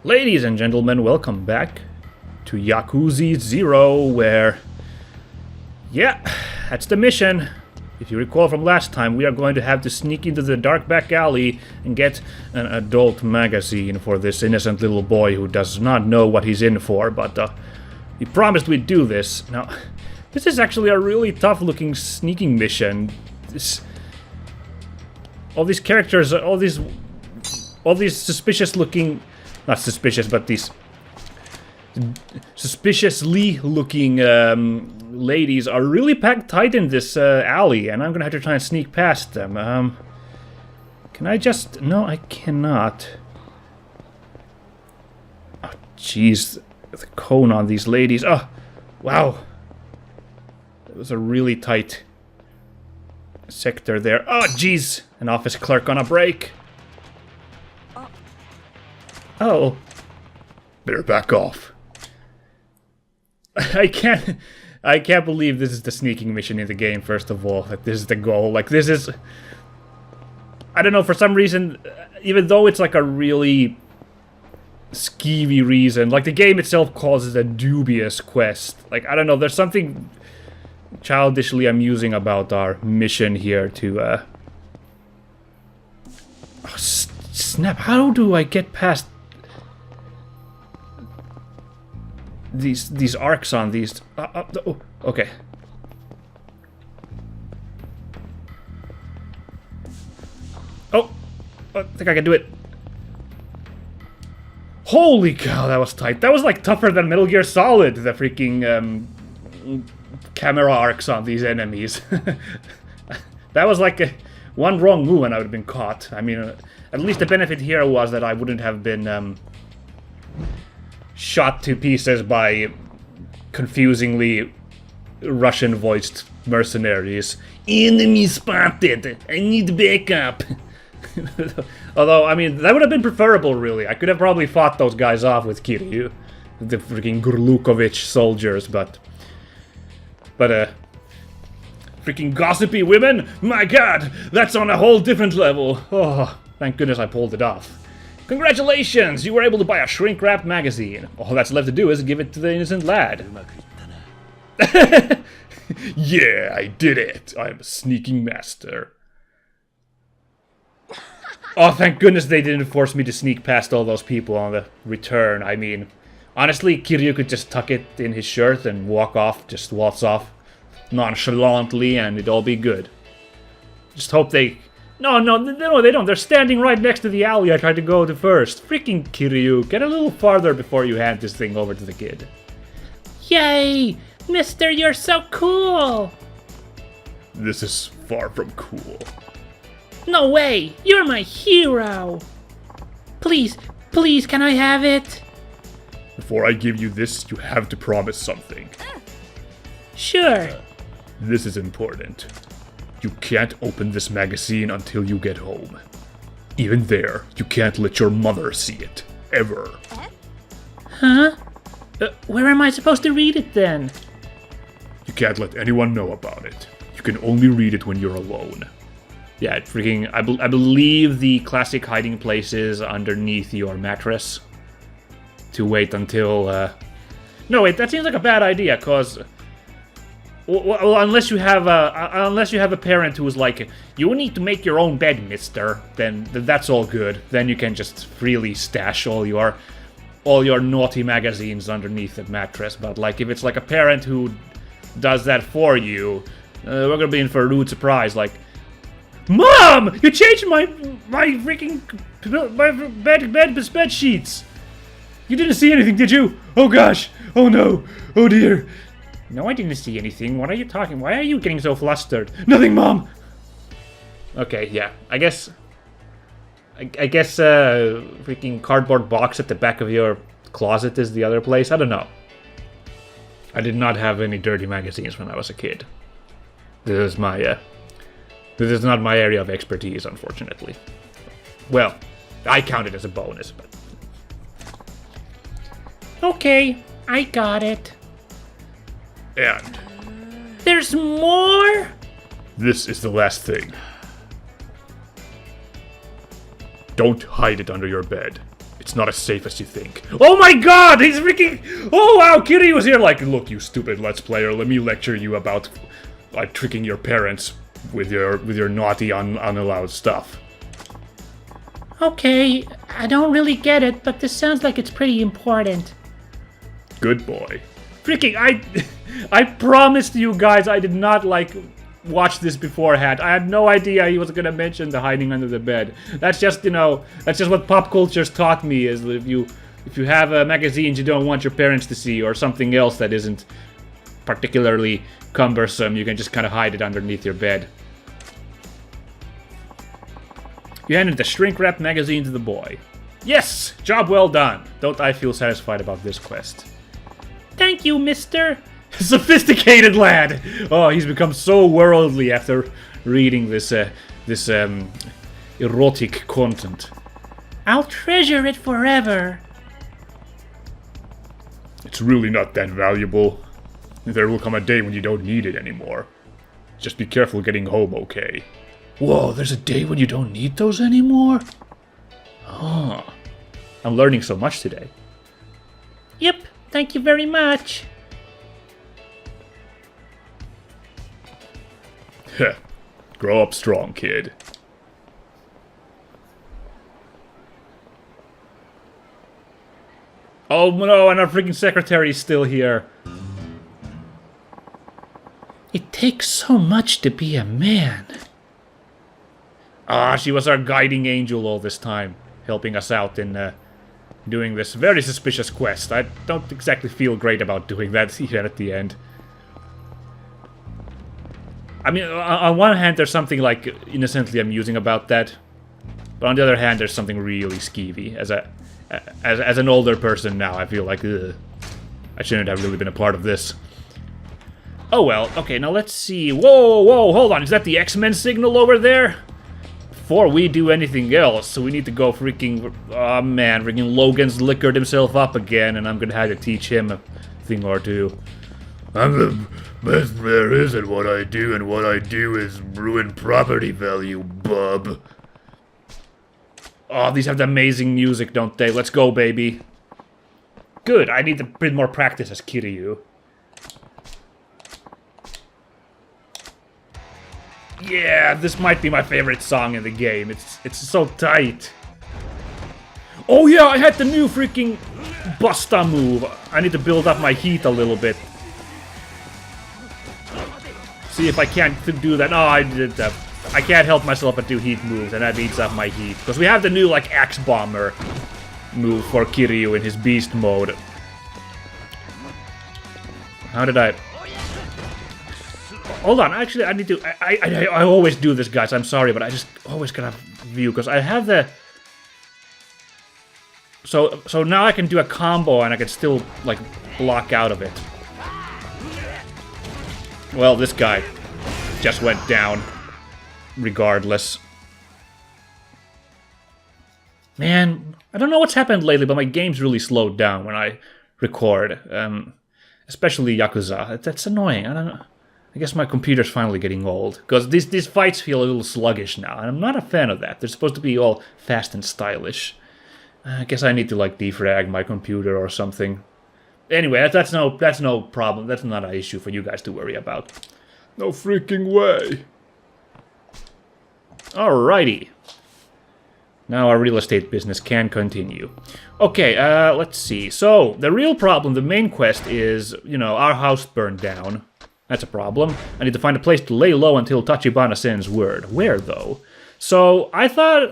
Ladies and gentlemen, welcome back to Yakuza 0, where... yeah, that's the mission. If you recall from last time, we are going to have to sneak into the dark back alley and get an adult magazine for this innocent little boy who does not know what he's in for, but we promised we'd do this. Now, this is actually a really tough-looking sneaking mission. All these characters, all these suspicious-looking... not suspicious, but these suspiciously-looking ladies are really packed tight in this alley, and I'm gonna have to try and sneak past them. Can I just... no, I cannot. Oh, jeez. The cone on these ladies. Oh, wow. That was a really tight sector there. Oh, jeez. An office clerk on a break. Oh. Better back off. I can't believe this is the sneaking mission in the game, first of all. That this is the goal. Like, this is... I don't know, for some reason, even though it's like a really skeevy reason, like the game itself calls it a dubious quest. Like, I don't know, there's something childishly amusing about our mission here to, oh, snap, how do I get past these arcs on these... oh, okay. Oh, I think I can do it. Holy cow, that was tight. That was like tougher than Metal Gear Solid, the freaking camera arcs on these enemies. That was like one wrong move and I would have been caught. I mean, at least the benefit here was that I wouldn't have been shot to pieces by confusingly Russian-voiced mercenaries. Enemy spotted! I need backup! Although, I mean, that would have been preferable, really. I could have probably fought those guys off with Kiryu, the freaking Gurlukovich soldiers, but freaking gossipy women? My god, that's on a whole different level. Oh, thank goodness I pulled it off. Congratulations, you were able to buy a shrink-wrapped magazine. All that's left to do is give it to the innocent lad. Yeah, I did it. I'm a sneaking master. Oh, thank goodness they didn't force me to sneak past all those people on the return. I mean, honestly, Kiryu could just tuck it in his shirt and walk off, just waltz off nonchalantly, and it'd all be good. Just hope they... No, they don't. They're standing right next to the alley I tried to go to first. Freaking Kiryu, get a little farther before you hand this thing over to the kid. Yay! Mister, you're so cool! This is far from cool. No way! You're my hero! Please, can I have it? Before I give you this, you have to promise something. Sure. This is important. You can't open this magazine until you get home. Even there, you can't let your mother see it. Ever. Huh? Where am I supposed to read it then? You can't let anyone know about it. You can only read it when you're alone. Yeah, freaking... I believe the classic hiding place is underneath your mattress. To wait until... No, wait, that seems like a bad idea, cause... Well, unless you have a parent who's like, you need to make your own bed, mister, then that's all good. Then you can just freely stash all your naughty magazines underneath the mattress. But like, if it's like a parent who does that for you, we're gonna be in for a rude surprise. Like, Mom, you changed my freaking bed sheets. You didn't see anything, did you? Oh gosh! Oh no! Oh dear! No, I didn't see anything. What are you talking? Why are you getting so flustered? Nothing, Mom! Okay, yeah. I guess, freaking cardboard box at the back of your closet is the other place. I don't know. I did not have any dirty magazines when I was a kid. This is not my area of expertise, unfortunately. Well, I count it as a bonus, but... Okay, I got it. And There's more? this is the last thing. Don't hide it under your bed. It's not as safe as you think. Oh my god, he's freaking... Oh wow, Kiryu was here like, look, you stupid Let's Player, let me lecture you about like tricking your parents with your naughty, unallowed stuff. Okay, I don't really get it, but this sounds like it's pretty important. Good boy. Freaking, I promised you guys I did not, like, watch this beforehand. I had no idea he was gonna mention the hiding under the bed. That's just, you know, that's just what pop culture's taught me, is that if you have magazines you don't want your parents to see, or something else that isn't particularly cumbersome, you can just kind of hide it underneath your bed. You handed the shrink-wrap magazine to the boy. Yes! Job well done. Don't I feel satisfied about this quest. Thank you, mister. Sophisticated lad! Oh, he's become so worldly after reading this erotic content. I'll treasure it forever. It's really not that valuable. There will come a day when you don't need it anymore. Just be careful getting home, okay? Whoa, there's a day when you don't need those anymore? Oh, I'm learning so much today. Yep, thank you very much. Heh. Grow up strong, kid. Oh no, and our freaking secretary's still here. It takes so much to be a man. Ah, she was our guiding angel all this time, helping us out in doing this very suspicious quest. I don't exactly feel great about doing that even at the end. I mean, on one hand, there's something like innocently amusing about that, but on the other hand, there's something really skeevy. As an older person now, I feel like ugh, I shouldn't have really been a part of this. Oh well, okay, now let's see. Whoa, whoa, hold on, is that the X-Men signal over there? Before we do anything else, so we need to go freaking... Oh man, freaking Logan's liquored himself up again, and I'm gonna have to teach him a thing or two. I'm the best there is at what I do, and what I do is ruin property value, bub. Oh, these have the amazing music, don't they? Let's go, baby. Good, I need a bit more practice as Kiryu. Yeah, this might be my favorite song in the game. It's so tight. Oh yeah, I had the new freaking Busta move. I need to build up my heat a little bit. See if I can't do that. Oh, I did that. I can't help myself but do heat moves, and that eats up my heat. Because we have the new, like, Axe Bomber move for Kiryu in his beast mode. How did I... Hold on, actually, I need to... I always do this, guys. I'm sorry, but I just always gotta view, because I have the... So now I can do a combo, and I can still, like, block out of it. Well, this guy just went down, regardless. Man, I don't know what's happened lately, but my game's really slowed down when I record. Especially Yakuza. That's annoying. I don't know. I guess my computer's finally getting old. Because these fights feel a little sluggish now, and I'm not a fan of that. They're supposed to be all fast and stylish. I guess I need to, like, defrag my computer or something. Anyway, that's no problem. That's not an issue for you guys to worry about. No freaking way. Alrighty. Now our real estate business can continue. Okay, let's see. So, the real problem, the main quest is, you know, our house burned down. That's a problem. I need to find a place to lay low until Tachibana sends word. Where, though? So, I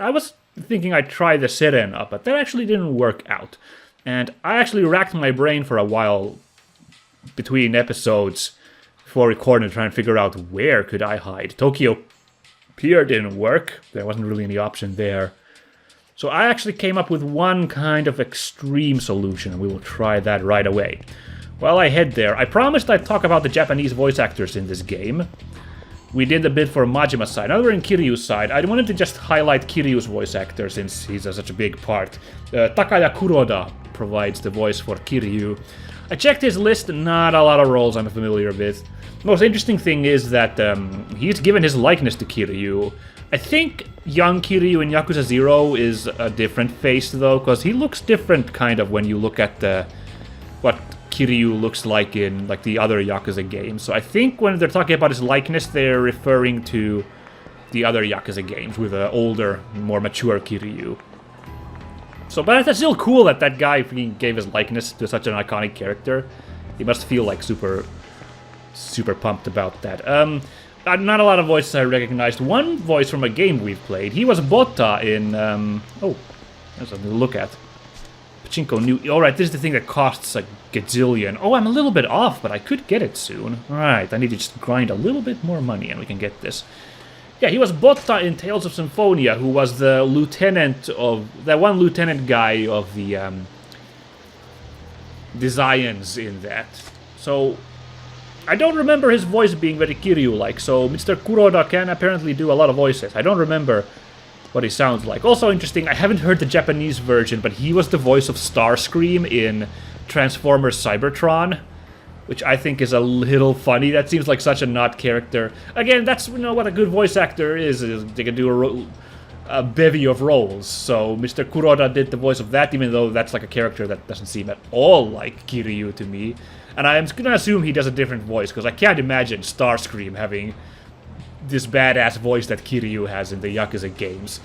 was thinking I'd try the Seren up, but that actually didn't work out. And I actually racked my brain for a while between episodes before recording to try and figure out where could I hide. Tokyo Pier didn't work. There wasn't really any option there. So I actually came up with one kind of extreme solution, and we will try that right away. While I head there, I promised I'd talk about the Japanese voice actors in this game. We did a bit for Majima's side. Now we're in Kiryu's side. I wanted to just highlight Kiryu's voice actor since he's such a big part. Takaya Kuroda provides the voice for Kiryu. I checked his list, not a lot of roles I'm familiar with. The most interesting thing is that he's given his likeness to Kiryu. I think young Kiryu in Yakuza 0 is a different face, though, because he looks different, kind of, when you look at what Kiryu looks like in like the other Yakuza games. So I think when they're talking about his likeness, they're referring to the other Yakuza games with an older, more mature Kiryu. So, but that's still cool that that guy freaking gave his likeness to such an iconic character. He must feel like super pumped about that. Not a lot of voices I recognized. One voice from a game we've played. He was Botta in, oh, there's something to look at. Pachinko New... Alright, this is the thing that costs a gazillion. Oh, I'm a little bit off, but I could get it soon. Alright, I need to just grind a little bit more money and we can get this. Yeah, he was Botta in Tales of Symphonia, who was the lieutenant of... That one lieutenant guy of the, designs in that. So... I don't remember his voice being very Kiryu-like, so Mr. Kuroda can apparently do a lot of voices. I don't remember what he sounds like. Also interesting, I haven't heard the Japanese version, but he was the voice of Starscream in Transformers Cybertron, which I think is a little funny. That seems like such a not character. Again, that's what a good voice actor is they can do a bevy of roles. So Mr. Kuroda did the voice of that, even though that's like a character that doesn't seem at all like Kiryu to me. And I'm gonna assume he does a different voice, because I can't imagine Starscream having this badass voice that Kiryu has in the Yakuza games.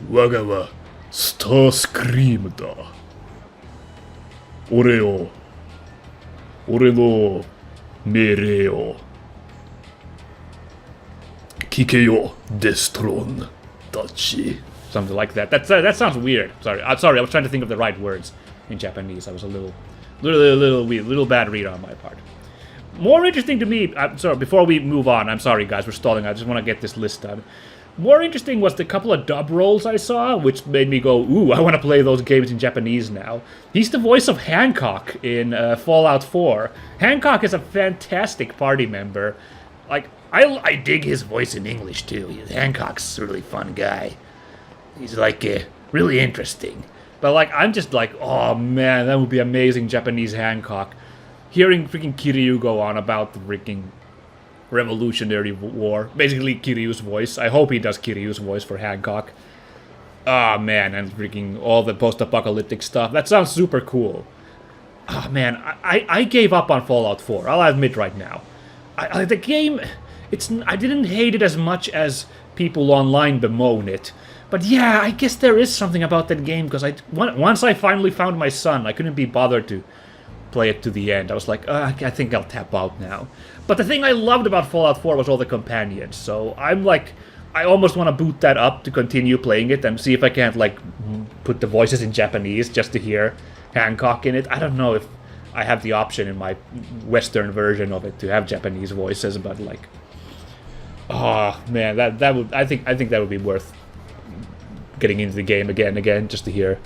Waga wa Starscream da. Ore no mere o kike yo destron dachi. Something like that. That sounds weird. Sorry, I was trying to think of the right words in Japanese. I was a little weird, little bad read on my part. More interesting to me, I'm sorry, before we move on, I'm sorry guys, we're stalling, I just want to get this list done. More interesting was the couple of dub rolls I saw, which made me go, ooh, I want to play those games in Japanese now. He's the voice of Hancock in Fallout 4. Hancock is a fantastic party member. Like, I dig his voice in English too. Hancock's a really fun guy. He's like, really interesting. But, like, I'm just like, oh, man, that would be amazing, Japanese Hancock. Hearing freaking Kiryu go on about the freaking Revolutionary War. Basically, Kiryu's voice. I hope he does Kiryu's voice for Hancock. Oh, man, and freaking all the post-apocalyptic stuff. That sounds super cool. Oh, man, I gave up on Fallout 4. I'll admit right now. The game, I didn't hate it as much as people online bemoan it. But yeah, I guess there is something about that game, because once I finally found my son, I couldn't be bothered to play it to the end. I was like, I think I'll tap out now. But the thing I loved about Fallout 4 was all the companions, so I'm like, I almost want to boot that up to continue playing it and see if I can't, like, put the voices in Japanese just to hear Hancock in it. I don't know if I have the option in my Western version of it to have Japanese voices, but, like, oh, man, that would, I think that would be worth getting into the game again, just to hear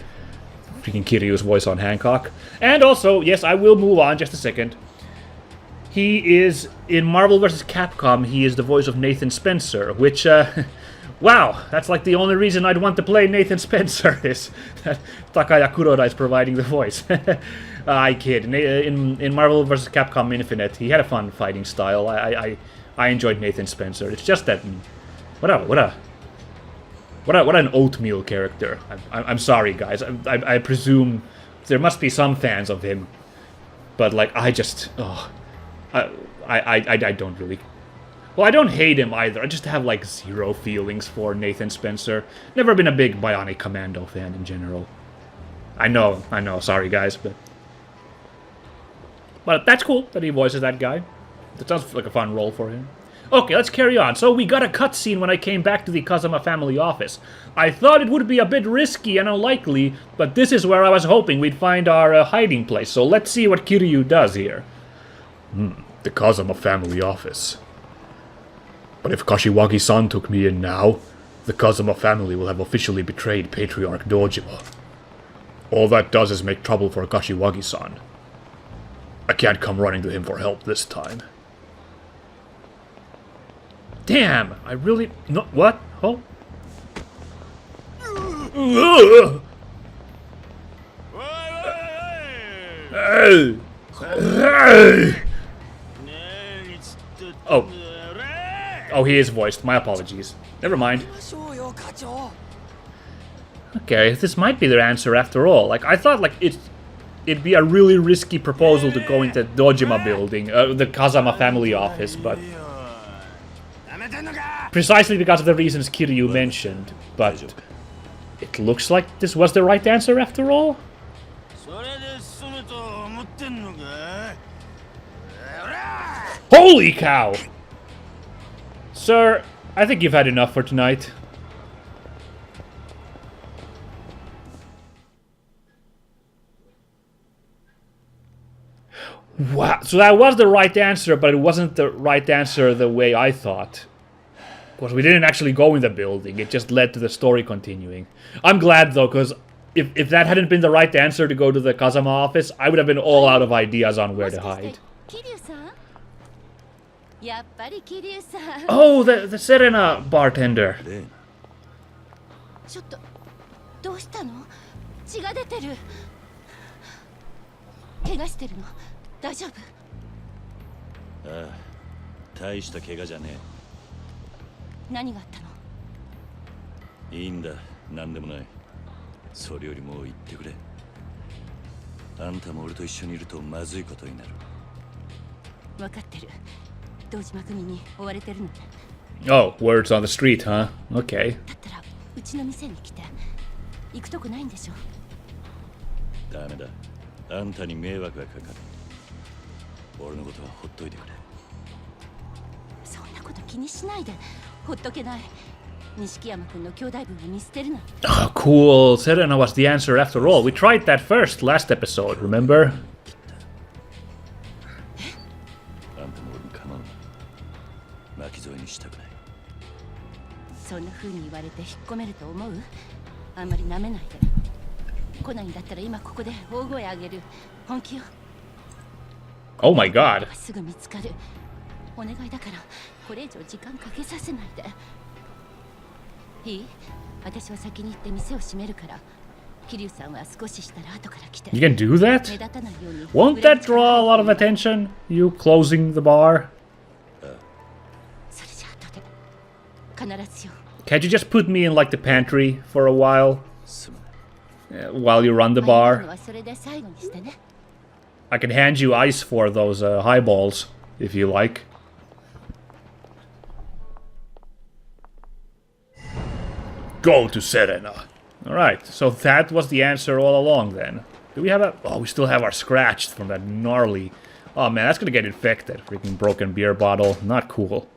freaking Kiryu's voice on Hancock. And also, yes, I will move on just a second. He is, in Marvel vs. Capcom, he is the voice of Nathan Spencer, which, wow, that's like the only reason I'd want to play Nathan Spencer, is that Takaya Kuroda is providing the voice. I kid. In Marvel vs. Capcom Infinite, he had a fun fighting style. I enjoyed Nathan Spencer. It's just that, what an oatmeal character. I'm sorry, guys. I presume there must be some fans of him, but like I don't really. Well, I don't hate him either. I just have like zero feelings for Nathan Spencer. Never been a big Bionic Commando fan in general. I know. Sorry, guys, but that's cool that he voices that guy. That sounds like a fun role for him. Okay, let's carry on. So we got a cutscene when I came back to the Kazama family office. I thought it would be a bit risky and unlikely, but this is where I was hoping we'd find our hiding place. So let's see what Kiryu does here. The Kazama family office. But if Kashiwagi-san took me in now, the Kazama family will have officially betrayed Patriarch Dojima. All that does is make trouble for Kashiwagi-san. I can't come running to him for help this time. Damn, I really... No, what? Oh. Hey! Hey! Oh. Oh, he is voiced. My apologies. Never mind. Okay, this might be their answer after all. Like, I thought, like, it'd be a really risky proposal to go into Dojima building, the Kazama family office, but... Precisely because of the reasons Kiryu mentioned, but... It looks like this was the right answer after all? Holy cow! Sir, I think you've had enough for tonight. Wow, so that was the right answer, but it wasn't the right answer the way I thought. Because we didn't actually go in the building, it just led to the story continuing. I'm glad though, because if that hadn't been the right answer to go to the Kazama office, I would have been all out of ideas on where to hide. Oh, the Serena bartender. Oh, words on the street, huh? Okay. Oh, cool. Serena was the answer after all. We tried that first last episode, remember? Oh my god. You can do that? Won't that draw a lot of attention? You closing the bar? Can't you just put me in like the pantry for a while? While you run the bar? I can hand you ice for those highballs, if you like. Go to Serena. Alright, so that was the answer all along then. Do we have a... Oh, we still have our scratch from that gnarly... Oh man, that's gonna get infected. Freaking broken beer bottle. Not cool.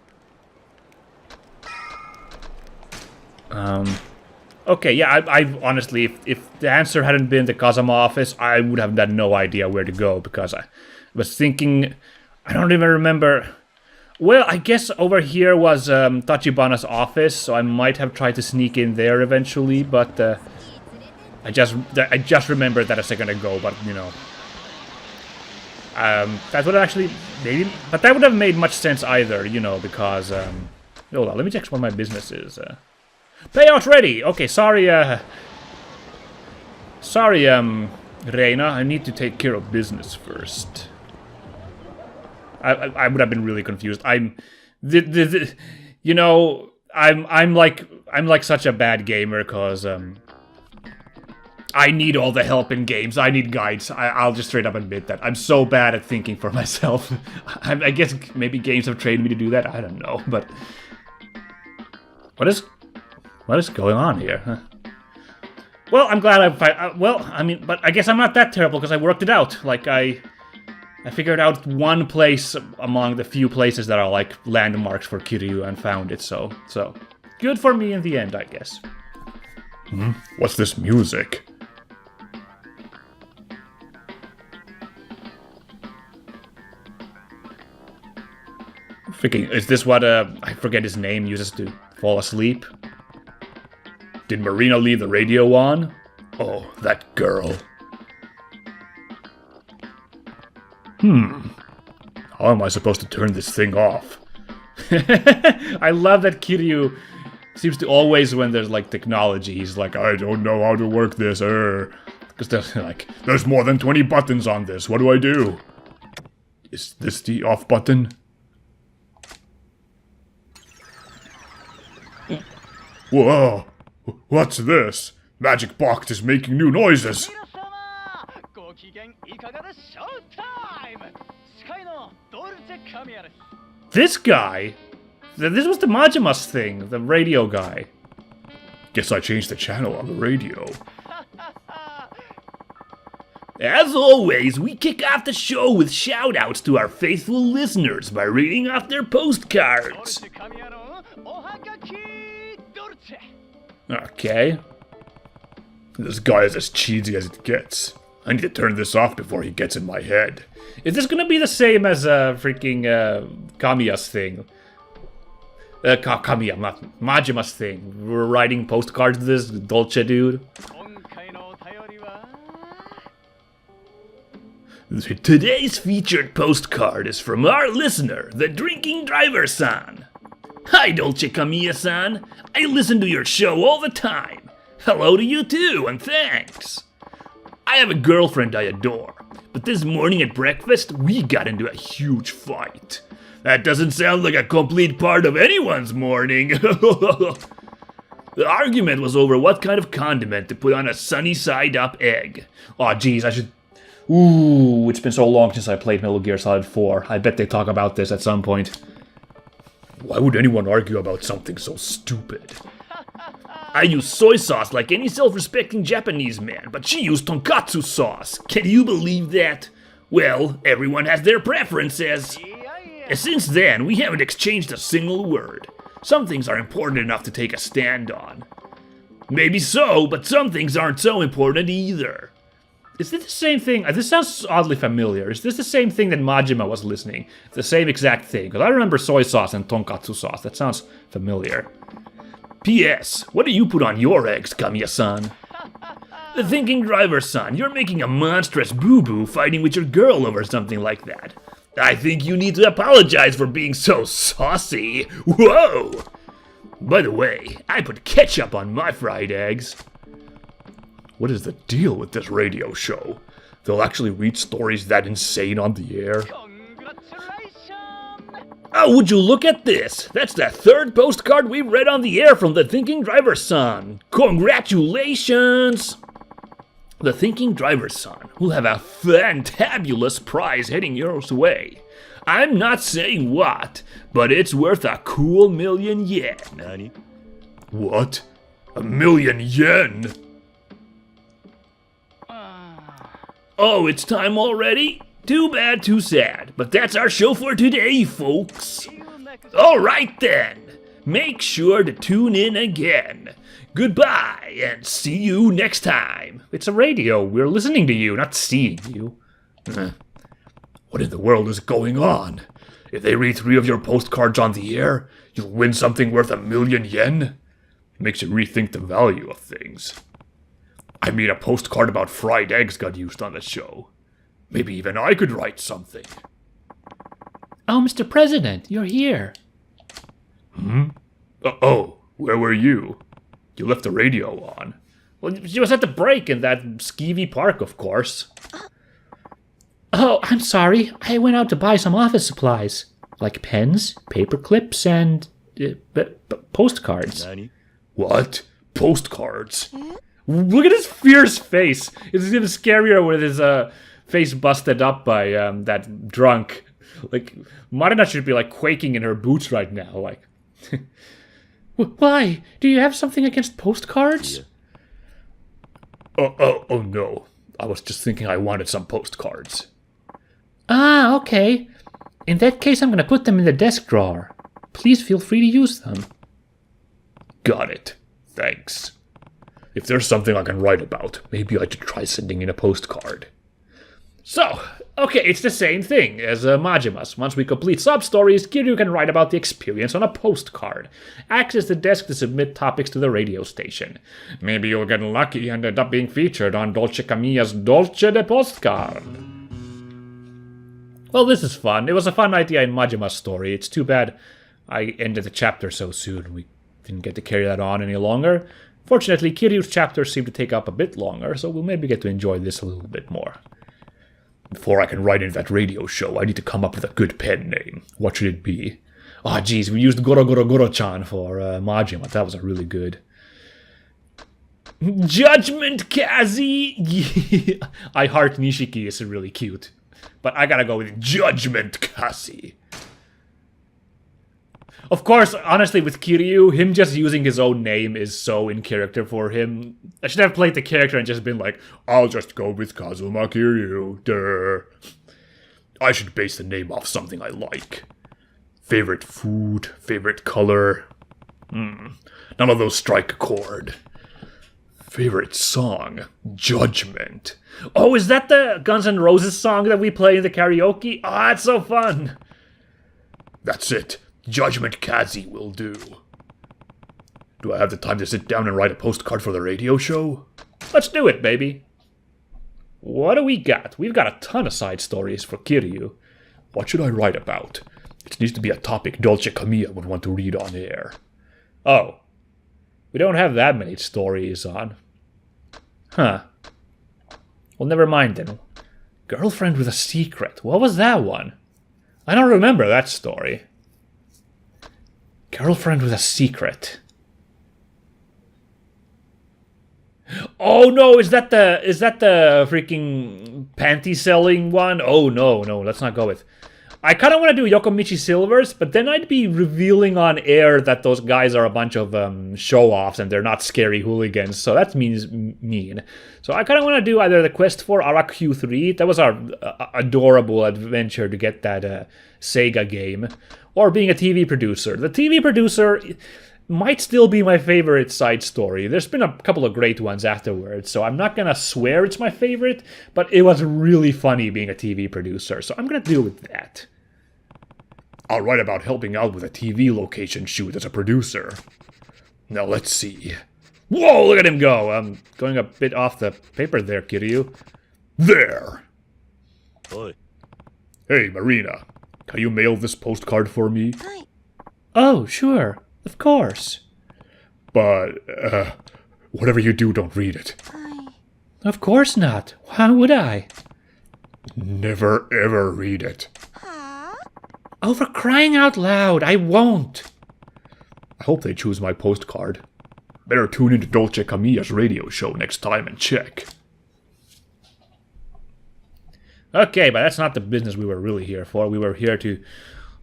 Okay, yeah, I honestly, if the answer hadn't been the Kazama office, I would have had no idea where to go, because I was thinking... I don't even remember... Well, I guess over here was Tachibana's office, so I might have tried to sneak in there eventually, but I just remembered that a second ago, but you know. That would have actually maybe, but that would have made much sense either, you know, because hold on, let me check what my business is. Payout ready. Okay, sorry, Reina, I need to take care of business first. I would have been really confused. You know, I'm like such a bad gamer because I need all the help in games. I need guides. I'll just straight up admit that I'm so bad at thinking for myself. I guess maybe games have trained me to do that. I don't know, but what is going on here? Huh? Well, I'm glad but I guess I'm not that terrible because I worked it out. Like I figured out one place among the few places that are like landmarks for Kiryu and found it, so good for me in the end, I guess. What's this music? Freaking, is this what I forget his name uses to fall asleep? Did Marina leave the radio on? Oh, that girl. How am I supposed to turn this thing off? I love that Kiryu seems to always, when there's like technology, he's like, I don't know how to work this, Because there's like, there's more than 20 buttons on this, what do I do? Is this the off button? Whoa! What's this? Magic Box is making new noises. This guy? This was the Dojimas thing, the radio guy. Guess I changed the channel on the radio. As always, we kick off the show with shoutouts to our faithful listeners by reading off their postcards. Okay. This guy is as cheesy as it gets. I need to turn this off before he gets in my head. Is this gonna be the same as freaking Kamiya's thing? Kamiya, not Majima's thing. We're writing postcards to this Dolce dude. Today's featured postcard is from our listener, the Drinking Driver-san. Hi, Dolce Kamiya-san. I listen to your show all the time. Hello to you too, and thanks. I have a girlfriend I adore, but this morning at breakfast, we got into a huge fight. That doesn't sound like a complete part of anyone's morning. The argument was over what kind of condiment to put on a sunny-side-up egg. Aw, geez, I should... Ooh, it's been so long since I played Metal Gear Solid 4. I bet they talk about this at some point. Why would anyone argue about something so stupid? I use soy sauce like any self-respecting Japanese man, but she used tonkatsu sauce. Can you believe that? Well, everyone has their preferences. Since then, we haven't exchanged a single word. Some things are important enough to take a stand on. Maybe so, but some things aren't so important either. Is this the same thing? This sounds oddly familiar. Is this the same thing that Majima was listening? The same exact thing? Because I remember soy sauce and tonkatsu sauce. That sounds familiar. P.S. What do you put on your eggs, Kamiya-san? The Thinking Driver-san, you're making a monstrous boo-boo fighting with your girl over something like that. I think you need to apologize for being so saucy. Whoa! By the way, I put ketchup on my fried eggs. What is the deal with this radio show? They'll actually read stories that insane on the air? Oh, would you look at this? That's the third postcard we've read on the air from the Thinking Driver-san. Congratulations! The Thinking Driver-san will have a fantabulous prize heading yours way. I'm not saying what, but it's worth a cool 1,000,000 yen. Nani? What? 1,000,000 yen? Oh, it's time already? Too bad, too sad. But that's our show for today, folks. Alright then. Make sure to tune in again. Goodbye, and see you next time. It's a radio. We're listening to you, not seeing you. What in the world is going on? If they read 3 of your postcards on the air, you'll win something worth 1,000,000 yen? It makes you rethink the value of things. I mean, a postcard about fried eggs got used on the show. Maybe even I could write something. Oh, Mr. President, you're here. Oh, where were you? You left the radio on. Well, she was at the break in that skeevy park, of course. Oh, I'm sorry. I went out to buy some office supplies. Like pens, paper clips, and postcards. Nani? What? Postcards? Look at his fierce face. It's even scarier with his face busted up by that drunk. Like, Marina should be like quaking in her boots right now. Like, why? Do you have something against postcards? Yeah. Oh no. I was just thinking I wanted some postcards. Ah, okay. In that case, I'm going to put them in the desk drawer. Please feel free to use them. Got it. Thanks. If there's something I can write about, maybe I should try sending in a postcard. So, okay, it's the same thing as Majimas. Once we complete sub-stories, Kiryu can write about the experience on a postcard. Access the desk to submit topics to the radio station. Maybe you'll get lucky and end up being featured on Dolce Kamiya's Dolce de Postcard. Well, this is fun. It was a fun idea in Majima's story. It's too bad I ended the chapter so soon. We didn't get to carry that on any longer. Fortunately, Kiryu's chapters seem to take up a bit longer, so we'll maybe get to enjoy this a little bit more. Before I can write in that radio show, I need to come up with a good pen name. What should it be? Oh, geez, we used Goro Goro Goro-chan for Majima. That was really good. Judgment Kazi! I heart Nishiki is really cute. But I gotta go with Judgment Kazi. Of course, honestly, with Kiryu, him just using his own name is so in character for him. I should have played the character and just been like, I'll just go with Kazuma Kiryu. Duh. I should base the name off something I like. Favorite food, favorite color. None of those strike a chord. Favorite song, Judgment. Oh, is that the Guns N' Roses song that we play in the karaoke? Ah, it's so fun. That's it. Judgment Kazi will do. Do I have the time to sit down and write a postcard for the radio show? Let's do it, baby. What do we got? We've got a ton of side stories for Kiryu. What should I write about? It needs to be a topic Dolce Camilla would want to read on air. Oh. We don't have that many stories on. Huh. Well, never mind then. Girlfriend with a secret. What was that one? I don't remember that story. Girlfriend with a secret. Oh no, is that the freaking panty selling one? Oh no, let's not go with. I kind of want to do Yokomichi Silvers, but then I'd be revealing on air that those guys are a bunch of show-offs and they're not scary hooligans, so that means mean. So I kind of want to do either the quest for Arak Q3, that was our adorable adventure to get that Sega game, or being a TV producer. The TV producer might still be my favorite side story. There's been a couple of great ones afterwards, so I'm not going to swear it's my favorite, but it was really funny being a TV producer, so I'm going to deal with that. I'll write about helping out with a TV location shoot as a producer. Now let's see. Whoa, look at him go! I'm going a bit off the paper there, Kiryu. There! Oi. Hey, Marina. Can you mail this postcard for me? Oh, sure. Of course. But, whatever you do, don't read it. Of course not. Why would I? Never ever read it. Oh, for crying out loud, I won't. I hope they choose my postcard. Better tune into Dolce Camilla's radio show next time and check. Okay, but that's not the business we were really here for. We were here to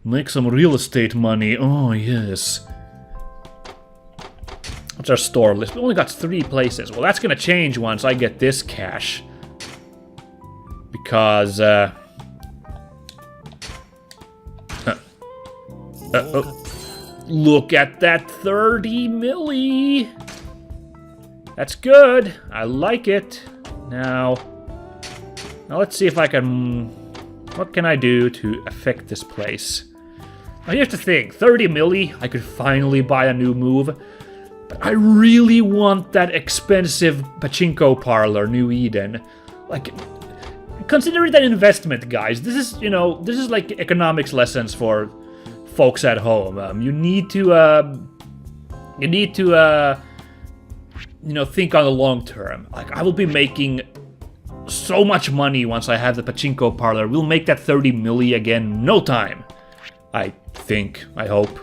make some real estate money. Oh, yes. What's our store list? We only got 3 places. Well, that's going to change once I get this cash. Because, look at that 30 milli! That's good. I like it. Now let's see if I can... What can I do to affect this place? Now here's the thing. 30 milli, I could finally buy a new move. But I really want that expensive pachinko parlor, New Eden. Like, consider it an investment, guys. This is, this is like economics lessons for folks at home. You need to think on the long term. Like, I will be making so much money once I have the pachinko parlor. We'll make that 30 milli again, no time. I think, I hope.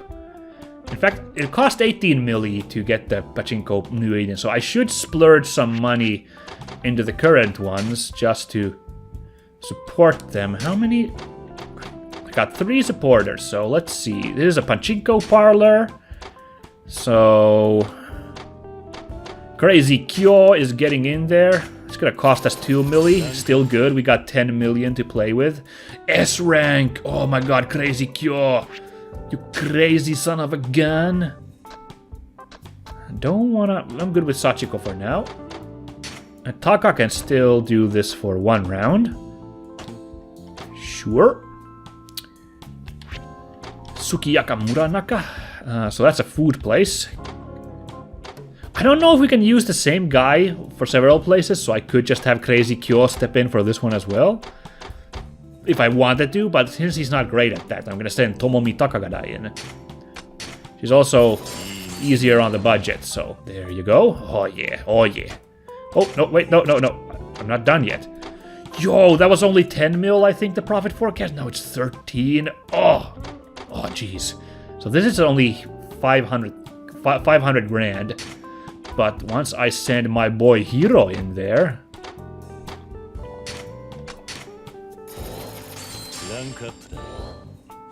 In fact, it cost 18 milli to get the pachinko New Eden, so I should splurge some money into the current ones just to support them. How many? I got 3 supporters, so let's see. This is a pachinko parlor. So Crazy Kyo is getting in there. It's gonna cost us 2 milli. Still good. We got 10 million to play with. S rank. Oh my god, Crazy Kyo. You crazy son of a gun. Don't wanna... I'm good with Sachiko for now. And Taka can still do this for 1 round. Sure. Sukiyaka Muranaka. So that's a food place. I don't know if we can use the same guy for several places, so I could just have Crazy Kyo step in for this one as well. If I wanted to, but since he's not great at that, I'm gonna send Tomomi Takagada in. She's also easier on the budget, so there you go. Oh yeah, oh yeah. Oh, no, wait, no. I'm not done yet. Yo, that was only 10 mil, I think, the profit forecast. Now it's 13. Oh, jeez. So this is only 500 grand. But once I send my boy Hiro in there...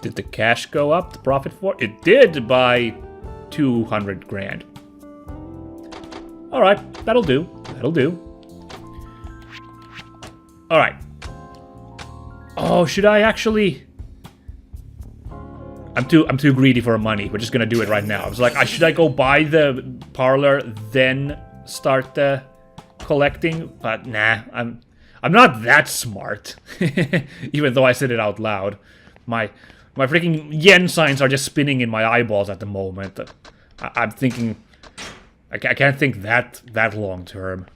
Did the cash go up, the profit for? It did by 200 grand. Alright, that'll do. That'll do. Alright. Oh, should I actually... I'm too greedy for money. We're just gonna do it right now. I was like, should I go buy the parlor, then start collecting? But nah, I'm not that smart. Even though I said it out loud. My freaking yen signs are just spinning in my eyeballs at the moment. I'm thinking... I can't think that long term.